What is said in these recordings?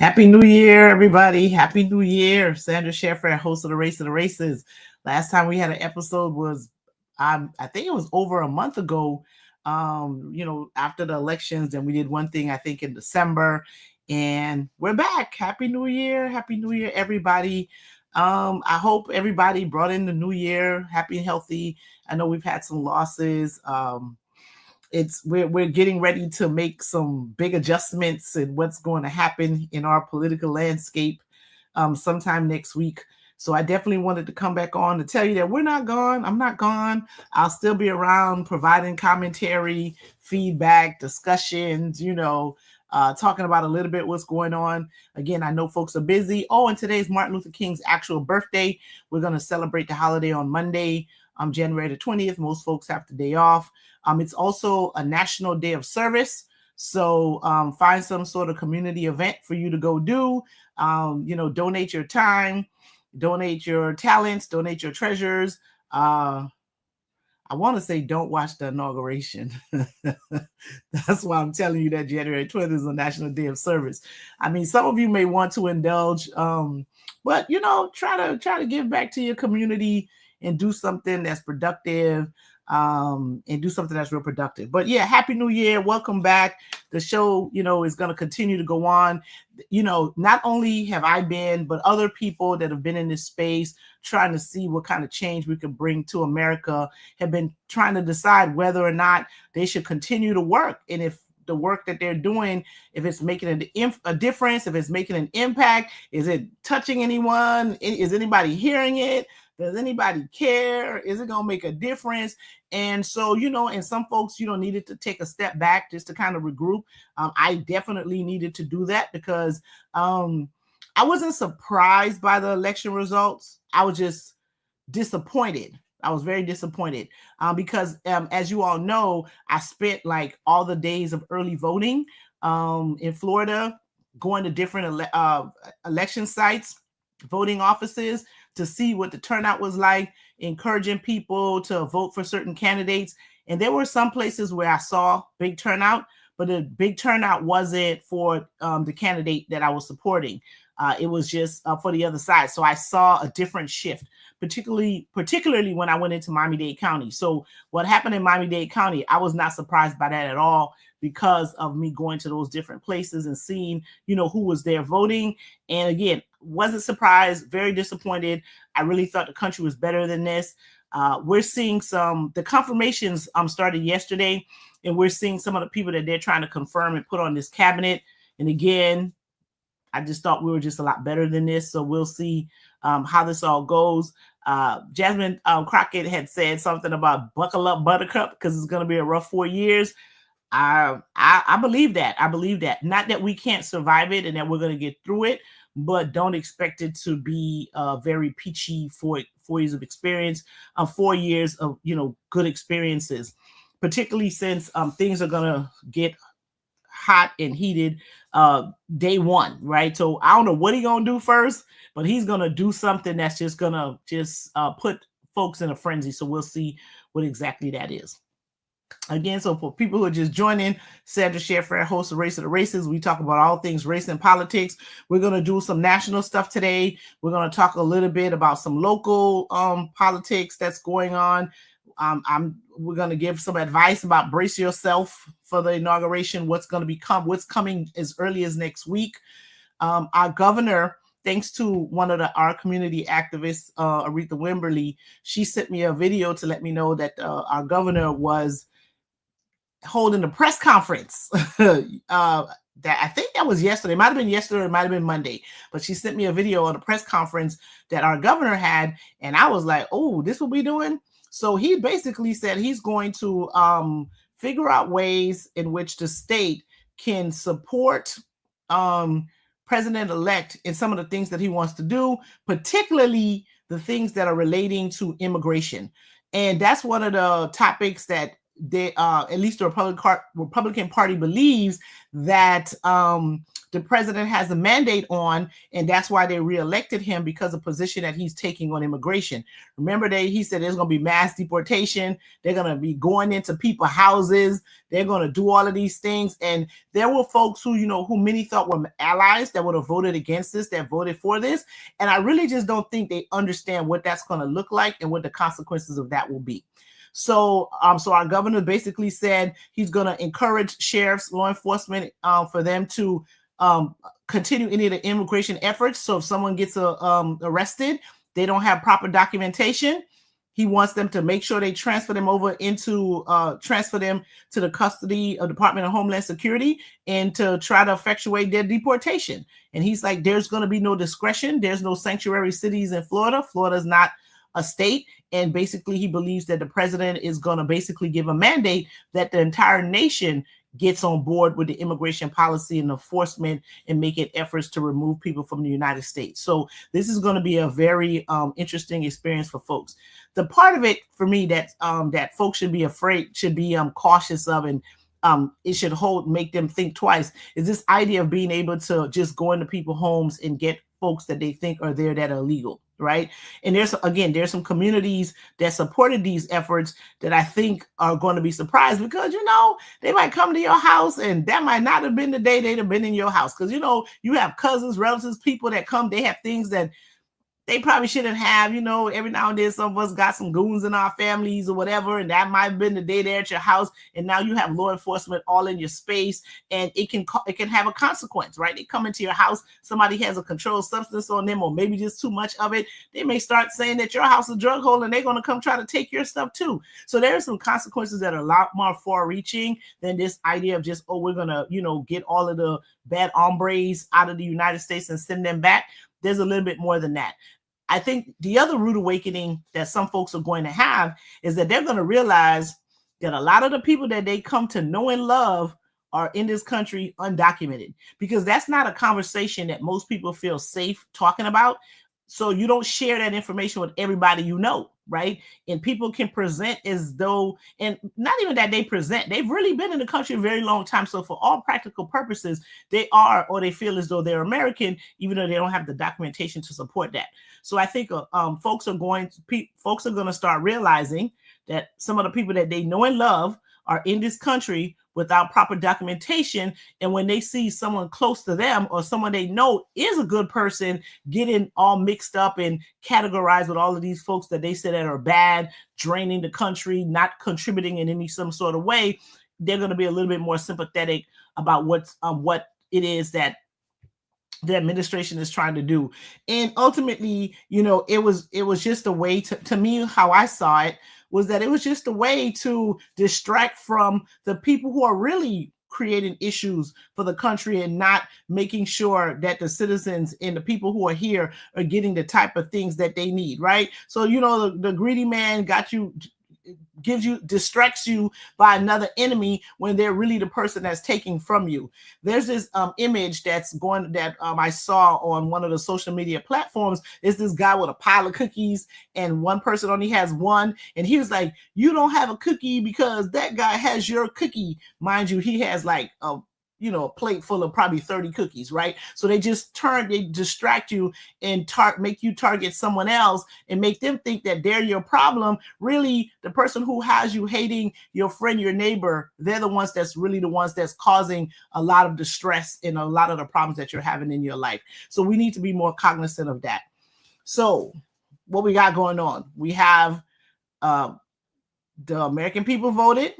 Happy New Year, everybody. Happy New Year. Sandra Sheffer, host of the Race of the Races. Last time we had an episode was, I think it was over a month ago, after the elections. And we did one thing, I think, in December. And we're back. Happy New Year. Happy New Year, everybody. I hope everybody brought in the new year happy and healthy. I know we've had some losses. We're getting ready to make some big adjustments in what's going to happen in our political landscape sometime next week. So I definitely wanted to come back on to tell you that we're not gone. I'm not gone. I'll still be around providing commentary, feedback, discussions, talking about a little bit what's going on. Again, I know folks are busy. Oh, and today's Martin Luther King's actual birthday. We're going to celebrate the holiday on Monday, January the 20th. Most folks have the day off. It's also a national day of service. So find some sort of community event for you to go do. Donate your time, donate your talents, donate your treasures. I want to say don't watch the inauguration. That's why I'm telling you that January 20th is a national day of service. I mean, some of you may want to indulge, but try to give back to your community and do something that's productive. And do something that's real productive. But yeah, Happy New Year. Welcome back. The show, is going to continue to go on. Not only have I been, but other people that have been in this space trying to see what kind of change we can bring to America have been trying to decide whether or not they should continue to work. And if the work that they're doing, if it's making a difference, if it's making an impact, is it touching anyone? Is anybody hearing it? Does anybody care? Is it going to make a difference? And so, and some folks, needed to take a step back just to kind of regroup. I definitely needed to do that because I wasn't surprised by the election results. I was just disappointed. I was very disappointed because as you all know, I spent like all the days of early voting in Florida, going to different election sites, voting offices, to see what the turnout was like, encouraging people to vote for certain candidates. And there were some places where I saw big turnout, but the big turnout wasn't for the candidate that I was supporting. It was just for the other side. So I saw a different shift, particularly when I went into Miami-Dade County. So what happened in Miami-Dade County, I was not surprised by that at all because of me going to those different places and seeing, who was there voting. And again, wasn't surprised, very disappointed. I really thought the country was better than this. We're seeing the confirmations started yesterday, and we're seeing some of the people that they're trying to confirm and put on this cabinet. And again, I just thought we were just a lot better than this. So we'll see how this all goes. Jasmine Crockett had said something about buckle up, Buttercup, because it's going to be a rough 4 years. I believe that. I believe that. Not that we can't survive it and that we're going to get through it, but don't expect it to be very peachy 4 years of experience, 4 years of, good experiences, particularly since things are going to get hot and heated day one, right? So I don't know what he's going to do first, but he's going to do something that's just going to put folks in a frenzy. So we'll see what exactly that is. Again, so for people who are just joining, Sandra Sheffer, host of Race of the Races, we talk about all things race and politics. We're going to do some national stuff today. We're going to talk a little bit about some local politics that's going on. We're going to give some advice about brace yourself for the inauguration, what's coming as early as next week. Our governor, thanks to one of our community activists, Aretha Wimberly, she sent me a video to let me know that our governor was holding a press conference. That I think that was yesterday. It might have been yesterday, or it might have been Monday. But she sent me a video on a press conference that our governor had, and I was like, "Oh, this what we doing?" So he basically said he's going to figure out ways in which the state can support President-elect in some of the things that he wants to do, particularly the things that are relating to immigration. And that's one of the topics that they at least the Republican Party believes that the president has a mandate on, and that's why they reelected him, because of the position that he's taking on immigration. Remember, he said there's going to be mass deportation. They're going to be going into people's houses. They're going to do all of these things. And there were folks who, who many thought were allies that would have voted against this, that voted for this. And I really just don't think they understand what that's going to look like and what the consequences of that will be. So our governor basically said he's going to encourage sheriffs, law enforcement, for them to continue any of the immigration efforts. So if someone gets arrested, they don't have proper documentation, he wants them to make sure they transfer them to the custody of Department of Homeland Security and to try to effectuate their deportation. And he's like, there's going to be no discretion. There's no sanctuary cities in Florida. Florida's not a state. And basically, he believes that the president is going to basically give a mandate that the entire nation gets on board with the immigration policy and enforcement and making efforts to remove people from the United States. So this is going to be a very interesting experience for folks. The part of it for me that folks should be cautious of, and it should make them think twice, is this idea of being able to just go into people's homes and get folks that they think are there that are illegal, right? And there's some communities that supported these efforts that I think are going to be surprised, because, they might come to your house and that might not have been the day they'd have been in your house. Because, you have cousins, relatives, people that come, they have things that they probably shouldn't have. Every now and then some of us got some goons in our families or whatever, and that might have been the day they're at your house, and now you have law enforcement all in your space, and it can have a consequence, right? They come into your house, somebody has a controlled substance on them, or maybe just too much of it. They may start saying that your house is a drug hole, and they're going to come try to take your stuff too. So there are some consequences that are a lot more far-reaching than this idea of just, we're going to, get all of the bad hombres out of the United States and send them back. There's a little bit more than that. I think the other rude awakening that some folks are going to have is that they're going to realize that a lot of the people that they come to know and love are in this country undocumented, because that's not a conversation that most people feel safe talking about. So you don't share that information with everybody right? And people can present as though, and not even that they present, they've really been in the country a very long time. So for all practical purposes, they are, or they feel as though they're American, even though they don't have the documentation to support that. So I think folks are going to start realizing that some of the people that they know and love are in this country without proper documentation. And when they see someone close to them or someone they know is a good person getting all mixed up and categorized with all of these folks that they say that are bad, draining the country, not contributing in some sort of way, they're going to be a little bit more sympathetic about what it is that the administration is trying to do. And ultimately, it was just a way to me, how I saw it, was that it was just a way to distract from the people who are really creating issues for the country and not making sure that the citizens and the people who are here are getting the type of things that they need, right? So, the greedy man distracts you by another enemy when they're really the person that's taking from you. There's this image that I saw on one of the social media platforms. Is this guy with a pile of cookies, and one person only has one, and he was like, you don't have a cookie because that guy has your cookie. Mind you, he has like a plate full of probably 30 cookies, right? So they distract you and make you target someone else and make them think that they're your problem. Really, the person who has you hating your friend, your neighbor, they're the ones that's causing a lot of distress and a lot of the problems that you're having in your life. So we need to be more cognizant of that. So what we got going on? We have the American people voted,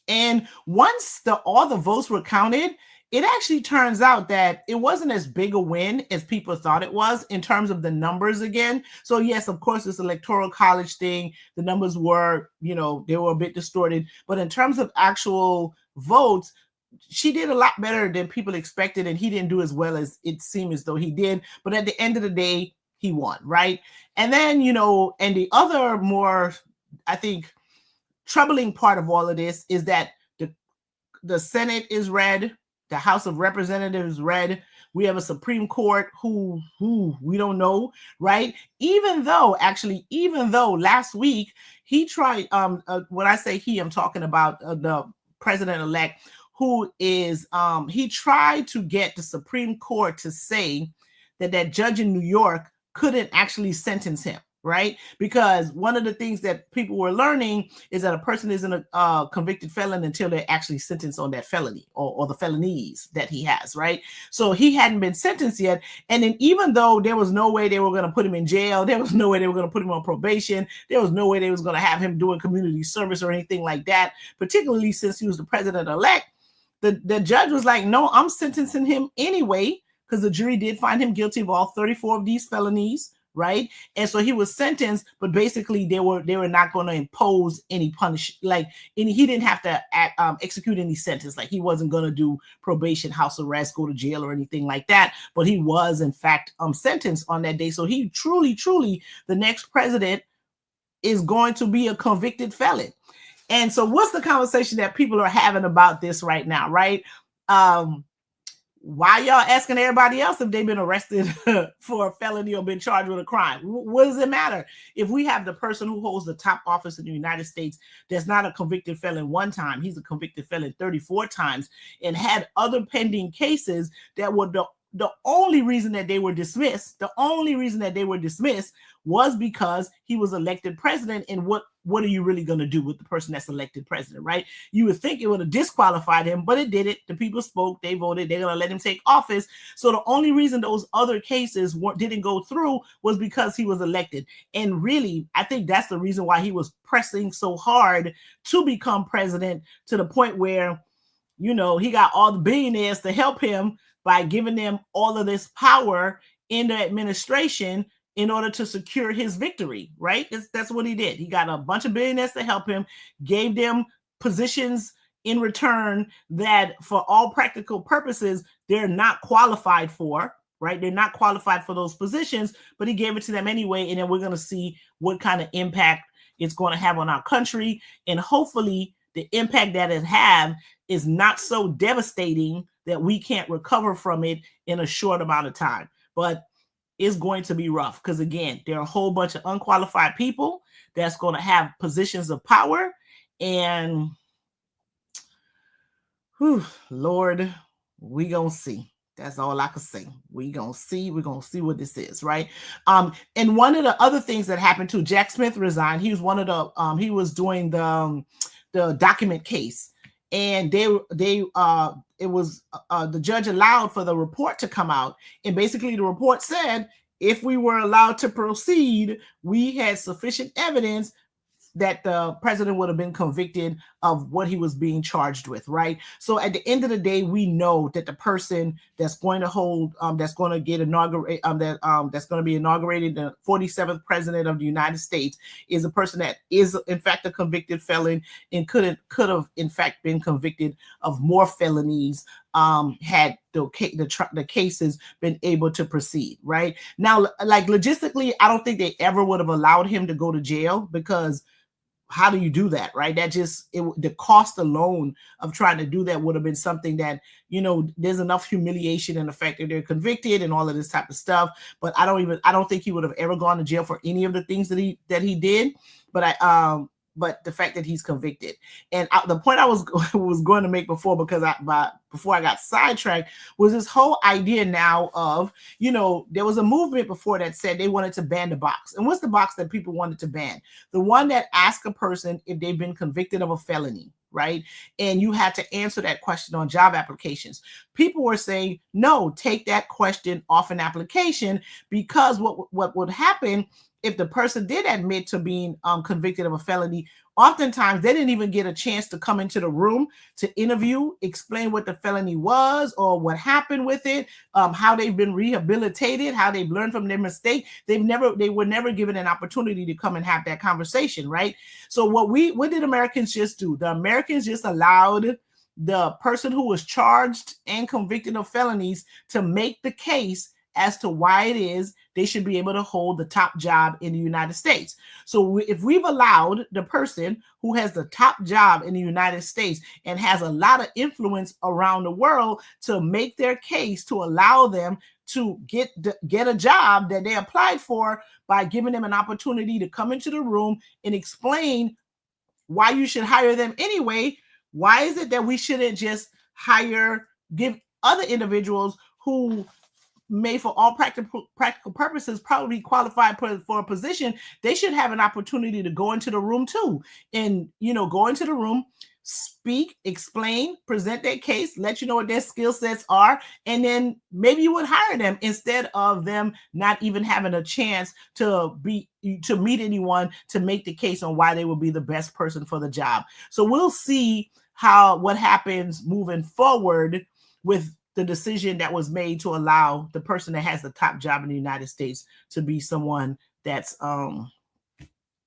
and once all the votes were counted, it actually turns out that it wasn't as big a win as people thought it was in terms of the numbers again. So yes, of course, this electoral college thing, the numbers were, they were a bit distorted, but in terms of actual votes, she did a lot better than people expected, and he didn't do as well as it seemed as though he did. But at the end of the day, he won, right? And then, and the other more, I think, troubling part of all of this is that the Senate is red, The House of Representatives red. We have a Supreme Court who we don't know, right? Even though last week he tried, when I say he, I'm talking about the president-elect, who is, he tried to get the Supreme Court to say that judge in New York couldn't actually sentence him, right? Because one of the things that people were learning is that a person isn't a convicted felon until they're actually sentenced on that felony or the felonies that he has, right? So he hadn't been sentenced yet. And then even though there was no way they were going to put him in jail, there was no way they were going to put him on probation, there was no way they was going to have him doing community service or anything like that, particularly since he was the president-elect, the judge was like, no, I'm sentencing him anyway, because the jury did find him guilty of all 34 of these felonies, right? And so he was sentenced, but basically they were not going to impose any punishment, he didn't have to execute any sentence. Like, he wasn't going to do probation, house arrest, go to jail or anything like that. But he was in fact sentenced on that day. So he truly, the next president is going to be a convicted felon. And so what's the conversation that people are having about this right now, right? Why y'all asking everybody else if they've been arrested for a felony or been charged with a crime? What does it matter? If we have the person who holds the top office in the United States that's not a convicted felon one time, he's a convicted felon 34 times, and had other pending cases that were the only reason that they were dismissed, was because he was elected president. And what are you really going to do with the person that's elected president, right? You would think it would have disqualified him, but it didn't. The people spoke, they voted, they're going to let him take office. So the only reason those other cases didn't go through was because he was elected. And really, I think that's the reason why he was pressing so hard to become president, to the point where, he got all the billionaires to help him by giving them all of this power in the administration in order to secure his victory, right? That's what he did. He got a bunch of billionaires to help him, gave them positions in return that for all practical purposes, they're not qualified for, right? They're not qualified for those positions, but he gave it to them anyway. And then we're going to see what kind of impact it's going to have on our country. And hopefully the impact that it have is not so devastating that we can't recover from it in a short amount of time. But it's going to be rough because, again, there are a whole bunch of unqualified people that's going to have positions of power. And, Lord, we going to see. That's all I can say. We're going to see what this is, right? And one of the other things that happened too, Jack Smith resigned. He was one of the, he was doing the document case. And it was the judge allowed for the report to come out. And basically the report said, if we were allowed to proceed, we had sufficient evidence that the president would have been convicted of what he was being charged with, right? So at the end of the day, we know that the person that's going to hold, that's going to get inaugurated, that's going to be inaugurated, the 47th president of the United States, is a person that is in fact a convicted felon and could have in fact been convicted of more felonies had the cases been able to proceed, right? Now, like logistically, I don't think they ever would have allowed him to go to jail, because how do you do that, right? The cost alone of trying to do that would have been something that, there's enough humiliation in the fact that they're convicted and all of this type of stuff. But I don't think he would have ever gone to jail for any of the things that he did. But the fact that he's convicted, and the point I was going to make before, before I got sidetracked, was this whole idea now of, there was a movement before that said they wanted to ban the box. And what's the box that people wanted to ban? The one that asks a person if they've been convicted of a felony, right? And you had to answer that question on job applications. People were saying, no, take that question off an application, because what would happen if the person did admit to being convicted of a felony, oftentimes they didn't even get a chance to come into the room to interview, explain what the felony was or what happened with it, how they've been rehabilitated, how they've learned from their mistake. They were never given an opportunity to come and have that conversation, right? So what did Americans just do? The Americans just allowed the person who was charged and convicted of felonies to make the case as to why it is they should be able to hold the top job in the United States. So if we've allowed the person who has the top job in the United States and has a lot of influence around the world to make their case to allow them to get a job that they applied for by giving them an opportunity to come into the room and explain why you should hire them anyway, why is it that we shouldn't just give other individuals who may, for all practical purposes, probably qualified for a position? They should have an opportunity to go into the room too, and go into the room, speak, explain, present their case, let you know what their skill sets are, and then maybe you would hire them instead of them not even having a chance to meet anyone to make the case on why they would be the best person for the job. So we'll see what happens moving forward with the decision that was made to allow the person that has the top job in the United States to be someone that's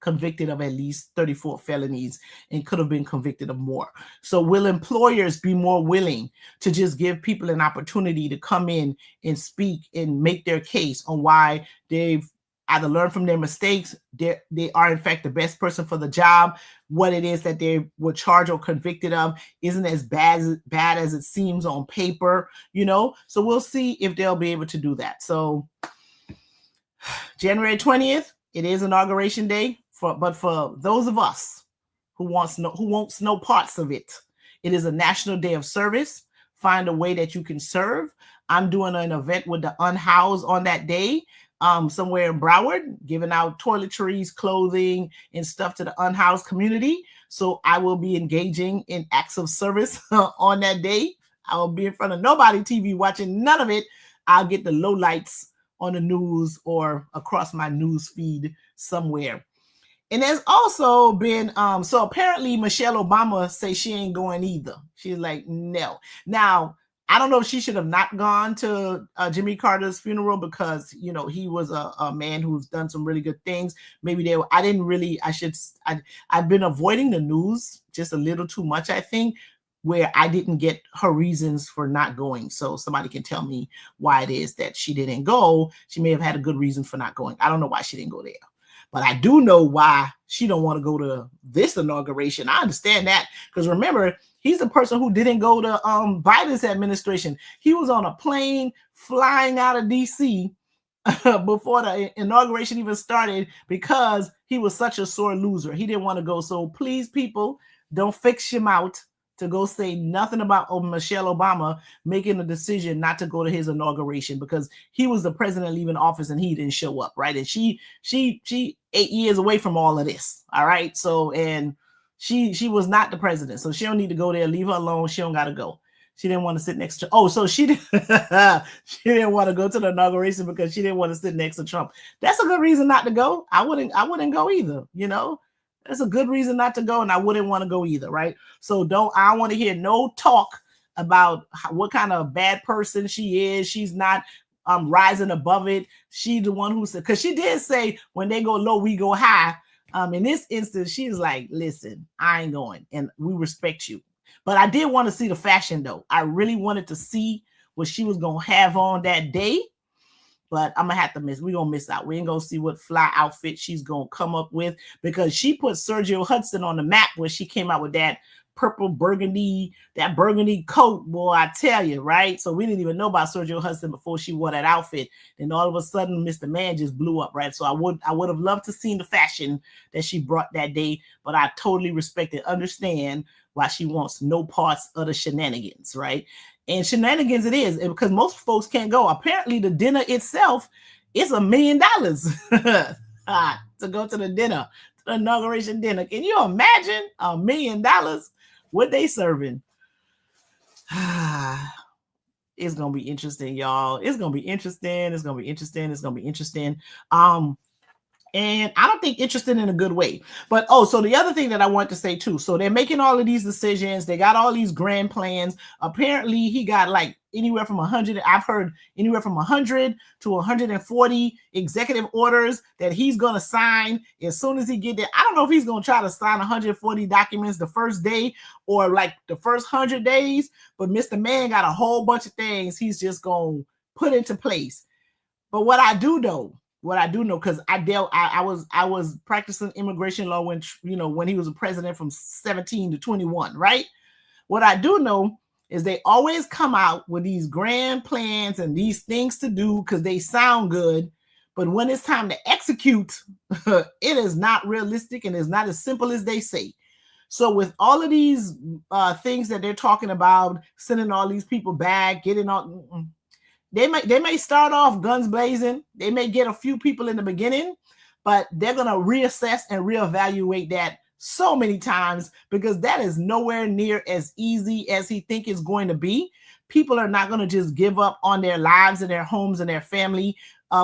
convicted of at least 34 felonies and could have been convicted of more. So will employers be more willing to just give people an opportunity to come in and speak and make their case on why they've either learned from their mistakes, they are in fact the best person for the job, what it is that they were charged or convicted of isn't as bad as it seems on paper, So we'll see if they'll be able to do that. So January 20th, it is Inauguration Day. But for those of us who wants no parts of it, it is a national day of service. Find a way that you can serve. I'm doing an event with the unhoused on that day, somewhere in Broward, giving out toiletries, clothing, and stuff to the unhoused community. So I will be engaging in acts of service on that day. I will be in front of nobody TV watching none of it. I'll get the lowlights on the news or across my news feed somewhere. And there's also been, so apparently Michelle Obama says she ain't going either. She's like, no. Now, I don't know if she should have not gone to Jimmy Carter's funeral because, he was a man who's done some really good things. Maybe I've been avoiding the news just a little too much, I think, where I didn't get her reasons for not going. So somebody can tell me why it is that she didn't go. She may have had a good reason for not going. I don't know why she didn't go there. But I do know why she don't want to go to this inauguration. I understand that because remember, he's the person who didn't go to Biden's administration. He was on a plane flying out of D.C. before the inauguration even started because he was such a sore loser. He didn't want to go. So please, people, don't fix your mouth to go say nothing about Michelle Obama making a decision not to go to his inauguration because he was the president leaving office and he didn't show up, right? And she 8 years away from all of this, all right? So, and she was not the president, so she don't need to go there. Leave her alone. She don't got to go. She didn't want to sit next to, she didn't want to go to the inauguration because she didn't want to sit next to Trump. That's a good reason not to go. I wouldn't go either, That's a good reason not to go, and I wouldn't want to go either, right? So I want to hear no talk about what kind of bad person she is. She's not rising above it. She's the one who said, because she did say, when they go low, we go high. In this instance, she's like, listen, I ain't going, and we respect you. But I did want to see the fashion, though. I really wanted to see what she was going to have on that day. But I'm going to have to we're going to miss out. We ain't going to see what fly outfit she's going to come up with because she put Sergio Hudson on the map when she came out with that burgundy coat, boy, I tell you, right? So we didn't even know about Sergio Hudson before she wore that outfit. Then all of a sudden, Mr. Man just blew up, right? So I would have loved to seen the fashion that she brought that day, but I totally respect and understand why she wants no parts of the shenanigans, right? And shenanigans it is, because most folks can't go. Apparently, the dinner itself is $1 million to go to the dinner, to the inauguration dinner. Can you imagine $1 million? What they serving? It's gonna be interesting, y'all. It's gonna be interesting. It's gonna be interesting. It's gonna be interesting. And I don't think interested in a good way. But, so the other thing that I want to say too, so they're making all of these decisions. They got all these grand plans. Apparently he got like anywhere from 100. I've heard anywhere from 100 to 140 executive orders that he's going to sign as soon as he get there. I don't know if he's going to try to sign 140 documents the first day or like the first 100 days, but Mr. Man got a whole bunch of things he's just going to put into place. But what I do know, because I was practicing immigration law when, when he was a president from 17 to 21, right? What I do know is they always come out with these grand plans and these things to do because they sound good. But when it's time to execute, it is not realistic and it's not as simple as they say. So with all of these things that they're talking about, sending all these people back, getting all, they may start off guns blazing. They may get a few people in the beginning, but they're going to reassess and reevaluate that so many times, because that is nowhere near as easy as he think it's going to be. People are not going to just give up on their lives and their homes and their family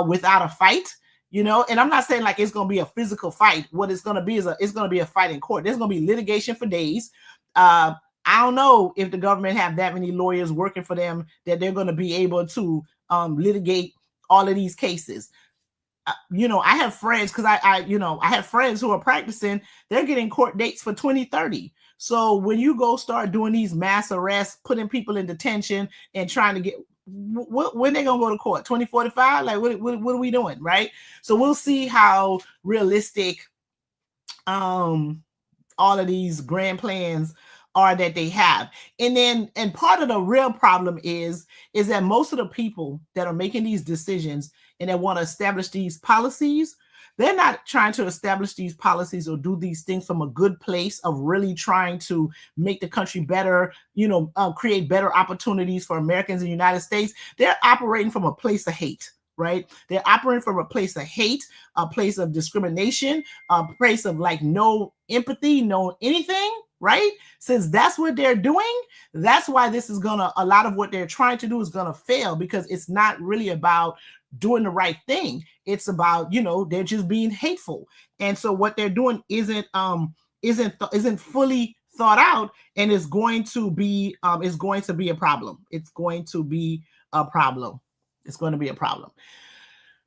without a fight, and I'm not saying like it's going to be a physical fight. What it's going to be is it's going to be a fight in court. There's going to be litigation for days. I don't know if the government have that many lawyers working for them that they're going to be able to litigate all of these cases. I have friends, because I have friends who are practicing. They're getting court dates for 2030. So when you go start doing these mass arrests, putting people in detention and trying to get, when they gonna go to court? 2045? Like what are we doing, right? So we'll see how realistic all of these grand plans are that they have. And part of the real problem is that most of the people that are making these decisions and that want to establish these policies, they're not trying to establish these policies or do these things from a good place of really trying to make the country better, create better opportunities for Americans in the United States. They're operating from a place of hate, right? They're operating from a place of hate, a place of discrimination, a place of like no empathy, no anything, right? Since that's what they're doing, that's why a lot of what they're trying to do is going to fail, because it's not really about doing the right thing. It's about, they're just being hateful. And so what they're doing isn't fully thought out, and is going to be a problem. It's going to be a problem. It's going to be a problem.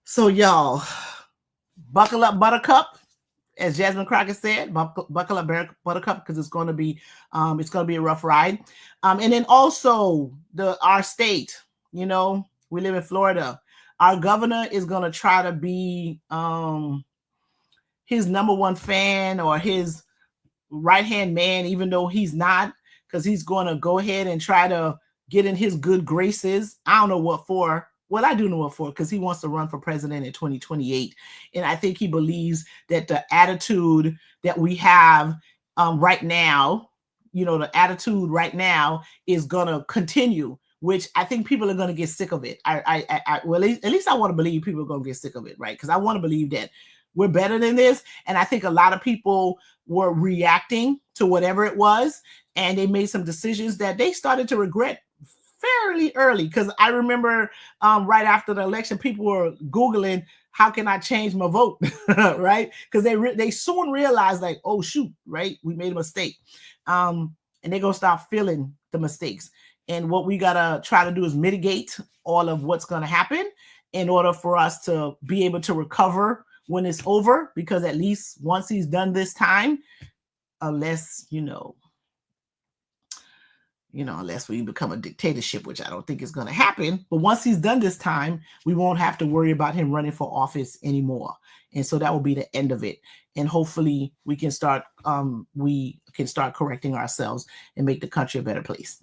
So y'all, buckle up, Buttercup. As Jasmine Crockett said, buckle up, Buttercup, because it's going to be a rough ride. And then also our state, we live in Florida. Our governor is going to try to be his number one fan or his right-hand man, even though he's not, because he's going to go ahead and try to get in his good graces. I don't know what for. Well, I do know what for, because he wants to run for president in 2028. And I think he believes that the attitude that we have right now, the attitude right now is going to continue, which I think people are going to get sick of it. Well, at least I want to believe people are going to get sick of it, right? Because I want to believe that we're better than this. And I think a lot of people were reacting to whatever it was, and they made some decisions that they started to regret fairly early. Because I remember right after the election, people were Googling, how can I change my vote, right? Because they soon realized, like, oh, shoot, right? We made a mistake. And they're going to start feeling the mistakes. And what we got to try to do is mitigate all of what's going to happen in order for us to be able to recover when it's over. Because at least once he's done this time, unless we become a dictatorship, which I don't think is going to happen. But once he's done this time, we won't have to worry about him running for office anymore. And so that will be the end of it. And hopefully we can start correcting ourselves and make the country a better place.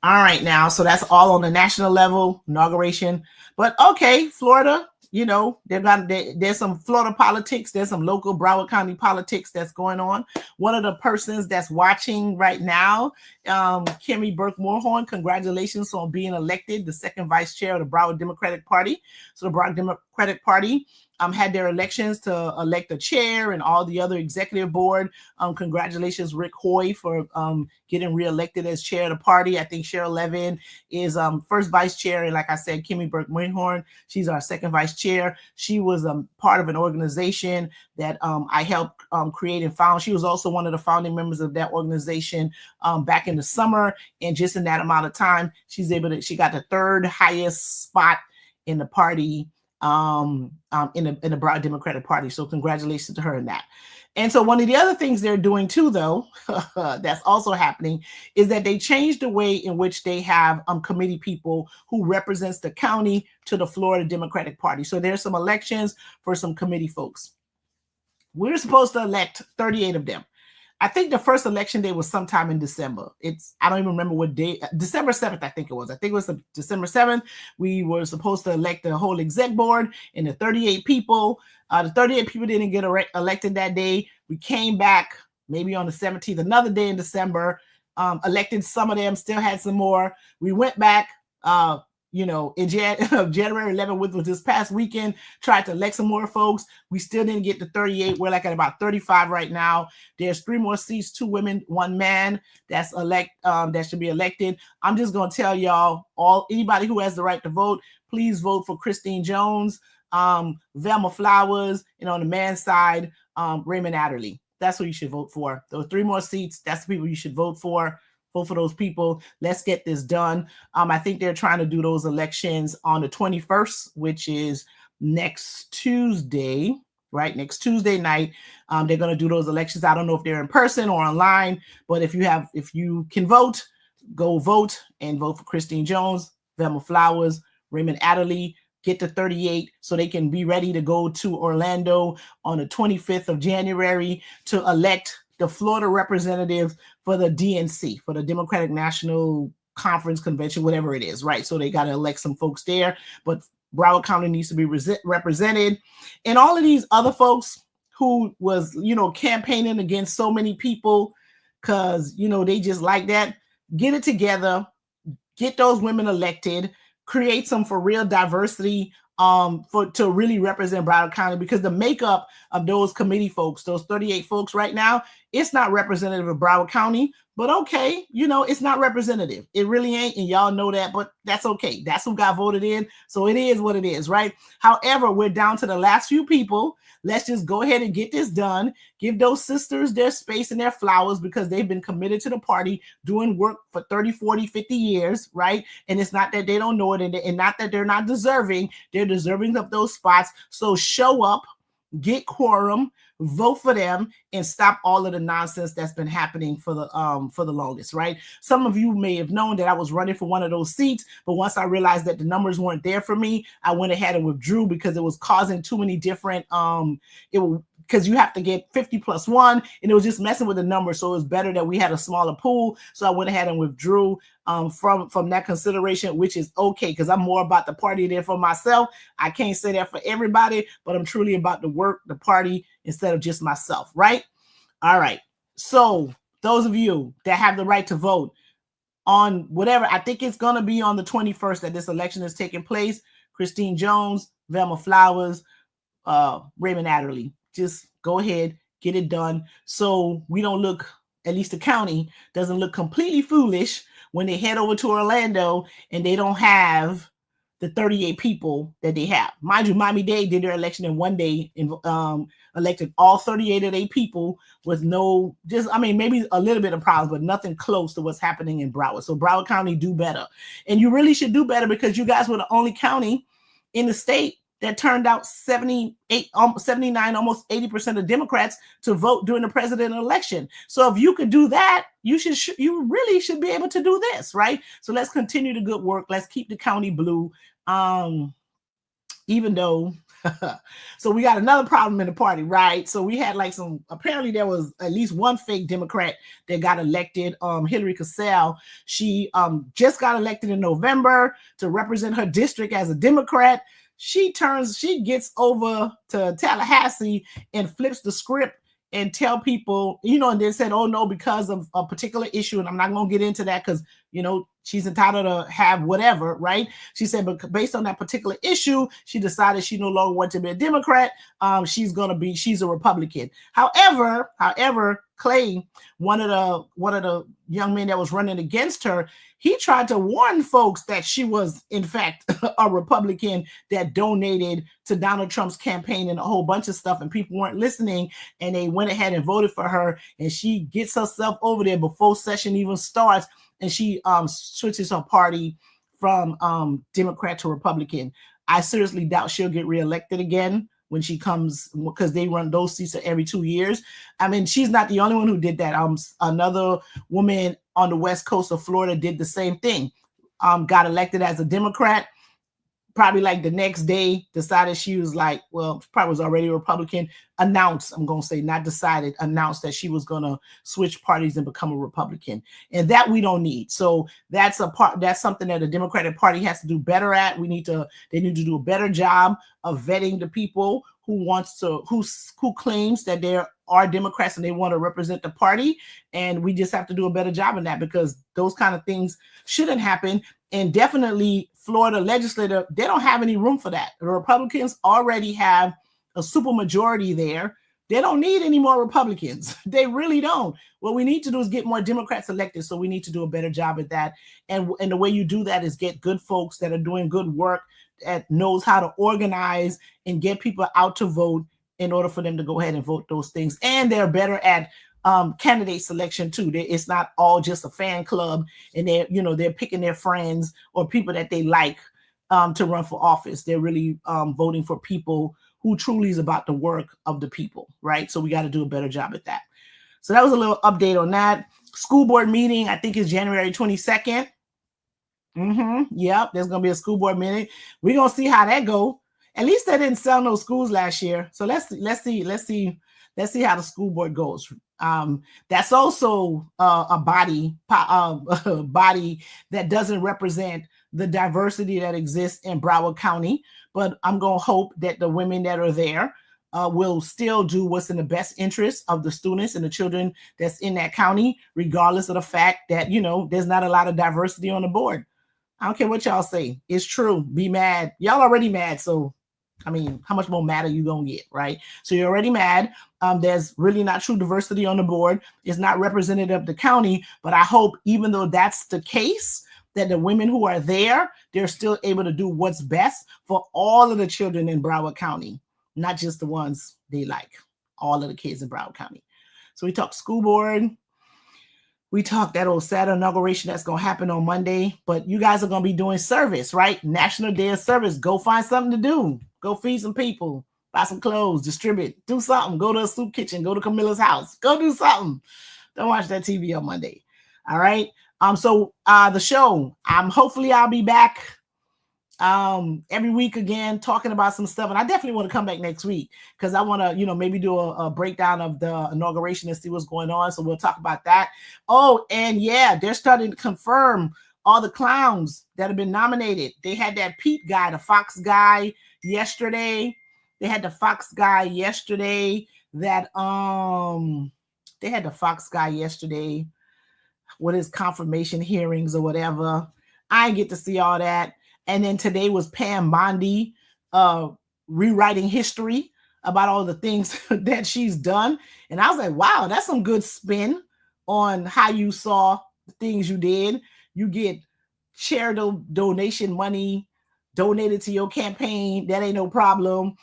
All right, now, so that's all on the national level, inauguration. But okay, Florida, there's some Florida politics. There's some local Broward County politics that's going on. One of the persons that's watching right now, Kimmy Burke Moorhorn, congratulations on being elected the second vice chair of the Broward Democratic Party. So the Broward Democratic Party had their elections to elect a chair and all the other executive board. Congratulations, Rick Hoy, for getting reelected as chair of the party. I think Cheryl Levin is first vice chair. And like I said, Kimmy Burke Moorhorn, she's our second vice chair. She was part of an organization that I helped create and found. She was also one of the founding members of that organization back in the summer. And just in that amount of time, she got the third highest spot in the party, in the Broward Democratic Party. So congratulations to her in that. And so one of the other things they're doing too, though, that's also happening, is that they changed the way in which they have committee people who represents the county to the Florida Democratic Party. So there's some elections for some committee folks. We're supposed to elect 38 of them. I think the first election day was sometime in December. I don't even remember what day, December 7th, I think it was. I think it was December 7th. We were supposed to elect the whole exec board and the 38 people. The 38 people didn't get elected that day. We came back maybe on the 17th, another day in December, elected some of them, still had some more. We went back, in January 11th, which was this past weekend, tried to elect some more folks. We still didn't get to 38. We're like at about 35 right now. There's 3 more seats, 2 women, 1 man that should be elected. I'm just gonna tell y'all, anybody who has the right to vote, please vote for Christine Jones, Velma Flowers, and on the man's side, Raymond Adderley. That's who you should vote for. Those 3 more seats, that's the people you should vote for. Vote for those people. Let's get this done. I think they're trying to do those elections on the 21st, which is next Tuesday, right? Next Tuesday night. They're going to do those elections. I don't know if they're in person or online, but if you can vote, go vote and vote for Christine Jones, Velma Flowers, Raymond Adderley. Get to 38 so they can be ready to go to Orlando on the 25th of January to elect the Florida representative for the DNC, for the Democratic National Conference Convention, whatever it is, right? So they got to elect some folks there, but Broward County needs to be represented. And all of these other folks who was, campaigning against so many people because, they just like that, get it together, get those women elected, create some for real diversity to really represent Broward County, because the makeup of those committee folks, those 38 folks right now, it's not representative of Broward County, but okay, it's not representative. It really ain't, and y'all know that, but that's okay. That's who got voted in, so it is what it is, right? However, we're down to the last few people. Let's just go ahead and get this done. Give those sisters their space and their flowers, because they've been committed to the party, doing work for 30, 40, 50 years, right? And it's not that they don't know it, and not that they're not deserving. They're deserving of those spots. So show up, get quorum, vote for them, and stop all of the nonsense that's been happening for the longest, right? Some of you may have known that I was running for one of those seats, but once I realized that the numbers weren't there for me, I went ahead and withdrew, because it was causing too many different because you have to get 50 plus 1, and it was just messing with the numbers. So it was better that we had a smaller pool. So I went ahead and withdrew from that consideration, which is okay, because I'm more about the party than for myself. I can't say that for everybody, but I'm truly about the work, the party, instead of just myself, right? All right. So those of you that have the right to vote on whatever, I think it's going to be on the 21st that this election is taking place. Christine Jones, Velma Flowers, Raymond Adderley. Just go ahead, get it done, so we don't look, at least the county doesn't look completely foolish when they head over to Orlando and they don't have the 38 people that they have. Mind you, Miami-Dade did their election in one day and elected all 38 of their people with maybe a little bit of problems, but nothing close to what's happening in Broward. So Broward County, do better. And you really should do better, because you guys were the only county in the state that turned out 78, 79, almost 80% of Democrats to vote during the presidential election. So if you could do that, you really should be able to do this, right? So let's continue the good work. Let's keep the county blue. Even though, so we got another problem in the party, right? So we had apparently there was at least one fake Democrat that got elected, Hillary Cassell. She just got elected in November to represent her district as a Democrat. She gets over to Tallahassee and flips the script and tell people, and then said, oh no, because of a particular issue. And I'm not going to get into that because, she's entitled to have whatever, right? She said, but based on that particular issue, she decided she no longer wanted to be a Democrat. She's a Republican. However, Clay, one of the young men that was running against her, he tried to warn folks that she was, in fact, a Republican that donated to Donald Trump's campaign and a whole bunch of stuff, and people weren't listening, and they went ahead and voted for her, and she gets herself over there before session even starts, and she switches her party from Democrat to Republican. I seriously doubt she'll get reelected again. when she comes, because they run those seats every 2 years. I mean, she's not the only one who did that. Another woman on the west coast of Florida did the same thing. Got elected as a Democrat. Probably like the next day decided she was like, well, probably was already a Republican, announced, I'm going to say not decided, announced that she was going to switch parties and become a Republican. And that we don't need. So that's something that the Democratic Party has to do better at. They need to do a better job of vetting the people who claims that they are Democrats and they want to represent the party. And we just have to do a better job in that, because those kind of things shouldn't happen. And definitely Florida legislature, they don't have any room for that. The Republicans already have a super majority there. They don't need any more Republicans. They really don't. What we need to do is get more Democrats elected. So we need to do a better job at that. And the way you do that is get good folks that are doing good work, that knows how to organize and get people out to vote in order for them to go ahead and vote those things. And they're better at candidate selection too. It's not all just a fan club and they're picking their friends or people that they like to run for office. They're really voting for people who truly is about the work of the people, right? So we got to do a better job at that. So that was a little update on that. School board meeting, I think, is January 22nd. Yep, there's gonna be a school board meeting. We're gonna see how that go. At least they didn't sell no schools last year. So let's see how the school board goes. That's also a body that doesn't represent the diversity that exists in Broward County. But I'm going to hope that the women that are there will still do what's in the best interest of the students and the children that's in that county, regardless of the fact that, there's not a lot of diversity on the board. I don't care what y'all say. It's true. Be mad. Y'all already mad. So, I mean, how much more mad are you going to get, right? So you're already mad. There's really not true diversity on the board. It's not representative of the county. But I hope, even though that's the case, that the women who are there, they're still able to do what's best for all of the children in Broward County, not just the ones they like, all of the kids in Broward County. So we talked school board. We talked that old Saturday inauguration that's going to happen on Monday. But you guys are going to be doing service, right? National Day of Service. Go find something to do. Go feed some people. Buy some clothes. Distribute. Do something. Go to a soup kitchen. Go to Camilla's house. Go do something. Don't watch that TV on Monday. All right? So the show, hopefully I'll be back every week again, talking about some stuff. And I definitely want to come back next week, because I want to, maybe do a breakdown of the inauguration and see what's going on. So we'll talk about that. Oh, and yeah, they're starting to confirm all the clowns that have been yesterday. They had that Pete guy, the Fox guy yesterday. They had the Fox guy yesterday with his confirmation hearings or whatever. I didn't get to see all that. And then today was Pam Bondi rewriting history about all the things that she's done. And I was like, wow, that's some good spin on how you saw the things you did. You get charitable donation money donated to your campaign. That ain't no problem.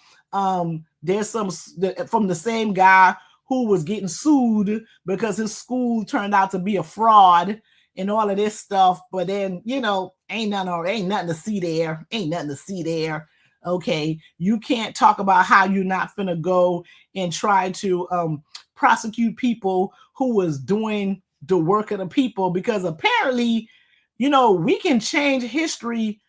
There's some from the same guy who was getting sued because his school turned out to be a fraud and all of this stuff. But then, ain't nothing to see there. Ain't nothing to see there. Okay. You can't talk about how you're not finna go and try to prosecute people who was doing the work of the people, because apparently, we can change history.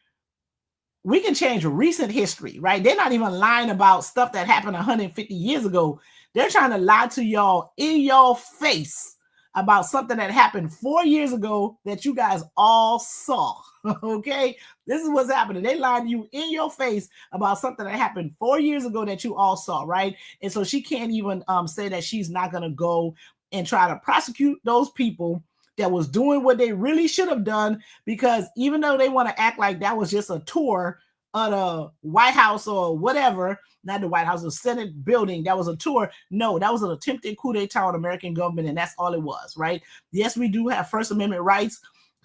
We can change recent history, right? They're not even lying about stuff that happened 150 years ago. They're trying to lie to y'all in your face about something that happened 4 years ago that you guys all saw. Okay, this is what's happening. They lied to you in your face about something that happened 4 years ago that you all saw, right? And so she can't even say that she's not going to go and try to prosecute those people that was doing what they really should have done, because even though they want to act like that was just a tour of the White House or whatever, not the White House, the Senate building, that was a tour. No, that was an attempted coup d'etat on American government, and that's all it was, right? Yes, we do have First Amendment rights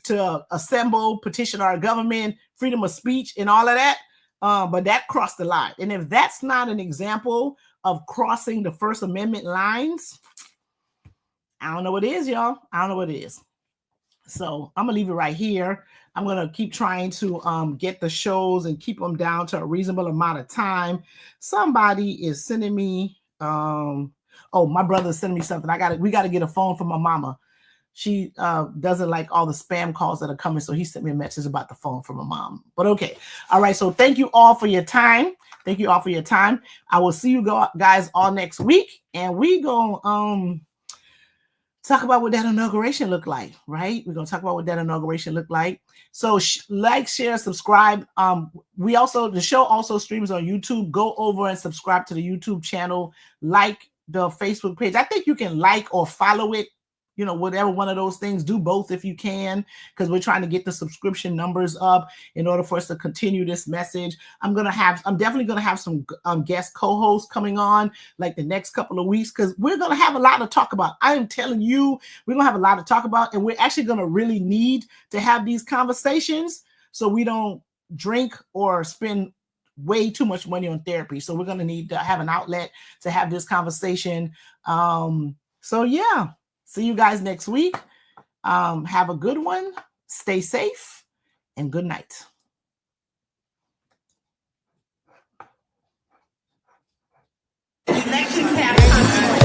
to assemble, petition our government, freedom of speech, and all of that, but that crossed the line. And if that's not an example of crossing the First Amendment lines, I don't know what it is, y'all. I don't know what it is. So I'm gonna leave it right here. I'm gonna keep trying to get the shows and keep them down to a reasonable amount of time. Somebody is sending me oh, my brother's sending me something. We gotta get a phone from my mama. She doesn't like all the spam calls that are coming, so he sent me a message about the phone from my mom. But okay, all right. So thank you all for your time. Thank you all for your time. I will see you guys all next week, and we gonna talk about what that inauguration looked like, right? We're gonna talk about what that inauguration looked like. So like, share, subscribe. The show also streams on YouTube. Go over and subscribe to the YouTube channel. Like the Facebook page. I think you can like or follow it. You know, whatever one of those things, do both if you can, because we're trying to get the subscription numbers up in order for us to continue this message. I'm definitely going to have some guest co-hosts coming on like the next couple of weeks, because we're going to have a lot to talk about. I am telling you, we're going to have a lot to talk about, and we're actually going to really need to have these conversations so we don't drink or spend way too much money on therapy. So we're going to need to have an outlet to have this conversation. So yeah. See you guys next week. Have a good one. Stay safe, and good night. Elections have consequences.